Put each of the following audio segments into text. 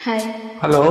Hi. Hello.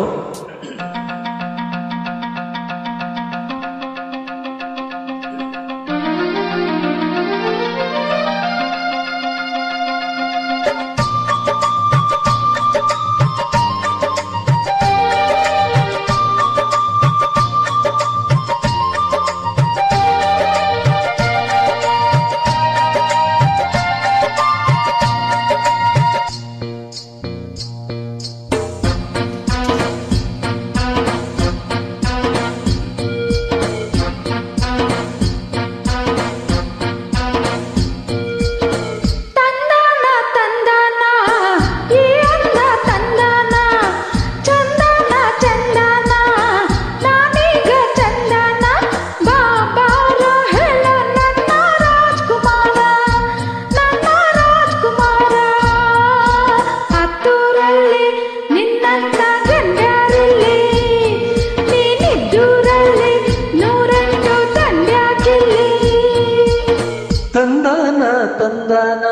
ತಂದಾನ ತಂದಾನ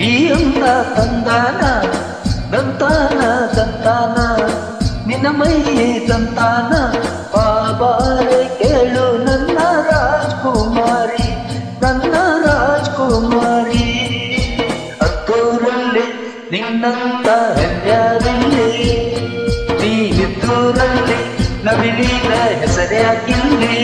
ಈ ಅಂದ ತಂದಾನ ದಂತಾನ ದಂತಾನ ನಿನ್ನ ಮೈ ತಂತಾನ ಬಾಬಾರೆ ಕೇಳು ನನ್ನ ರಾಜ್ಕುಮಾರಿ ನನ್ನ ರಾಜ್ಕುಮಾರಿ ಹತ್ತೂರಲ್ಲಿ ನಿನ್ನಂತ ಹೆಲ್ಯಾರಿಲ್ಲಿ ನೀನಿದ್ದೂರಲ್ಲಿ ನವಿಲಿನ ಹೆಸರೇ ಹಾಕಿಲ್ಲಿ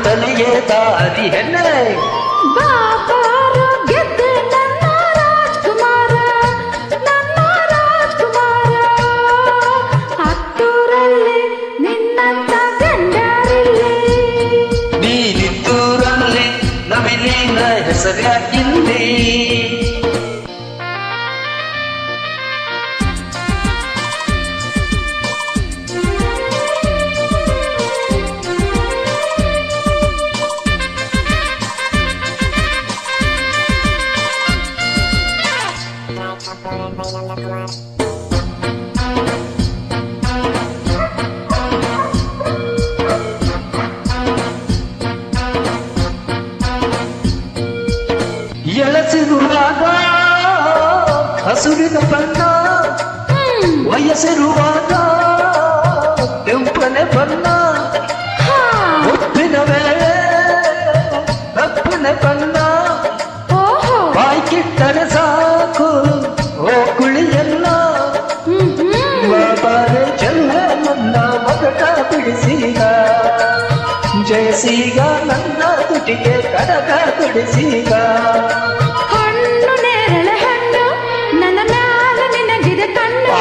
ತಲೆಯೇ ದಾರಿ ಹೆಣ್ಣೆ ಬಾಬಾರ ಗೆದ್ದೆ ನನ್ನ ರಾಜ್ಕುಮಾರ ನನ್ನ ರಾಜ್ಕುಮಾರ ಹತ್ತೂರಲ್ಲಿ ನಿನ್ನಂತ ಗಂಡರಿಲ್ಲಿ ನೀನಿದ್ದೂರಲ್ಲಿ ನವಿಲಿನ ಹೆಸರ್ಯಾಕಿಲ್ಲಿ ಎಳಸಿರುವಾಗ ಹಸುರಿನ ಬಣ್ಣ ವಯಸ್ಸಿರುವಾಗ ಕೆಂಪನೆ ಬಣ್ಣ ಉಪ್ಪಿನ ವೇಳೆ ಕಪ್ಪಿನ ಬಣ್ಣ ಬಾಯಿ ಕಿಟ್ಟರೆ ಸಾಕು ಓ ಕುಳಿಯಲ್ಲ ಬಾಬಾರೆ ಚೆಲ್ಲ ನನ್ನ ಮಗಟ ಬಿಡಿಸೀಗ ಜಯಸೀಗ ನನ್ನ ತುಟಿಗೆ ಕಡಗ ಬಿಡಿಸೀಗ ಹಣ್ಣು ನೇರಳೆ ಹಣ್ಣು ನನ್ನ ಮ್ಯಾಲ ನಿನಗಿದೆ ಕಣ್ಣು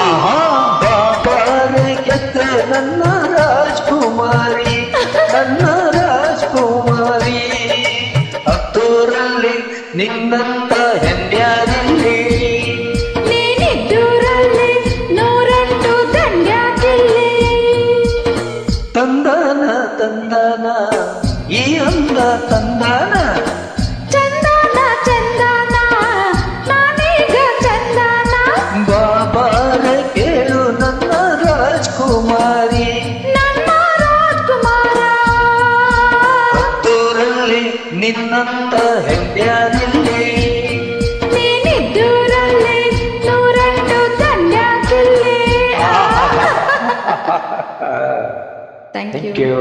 ಬಾಬಾರೆ ಗೆದ್ದ ನನ್ನ ರಾಜ್ಕುಮಾರಿ ನನ್ನ ರಾಜ್ಕುಮಾರಿ ಹತ್ತೂರಲ್ಲಿ ನಿನ್ನಂತ ಹೆಂಡ್ಯಾರಿಲ್ಲಿ ನೀನಿದ್ದೂರಲ್ಲಿ ನೂರೆಂಟು ದಂಡ್ಯಾಕಿಲ್ಲಿ ತಂದಾನ ತಂದಾನ ಈ ಅಂದ ತಂದಾನ ಚಂದಾನ ಚಂದಾನ ನಾನೀಗ ಚಂದಾನ ಬಾಬಾರ ಕೇಳು ನನ್ನ ರಾಜ್ಕುಮಾರಿ ನನ್ನ ರಾಜ್ಕುಮಾರ ಹತ್ತೂರಲ್ಲಿ ನಿನ್ನಂತ ಹೆಂಡ್ಯಾರಿಲ್ಲಿ ನೀನಿದ್ದೂರಲ್ಲಿ ನೂರೆಂಟು ದಂಡ್ಯಾಕಿಲ್ಲಿ. Thank you.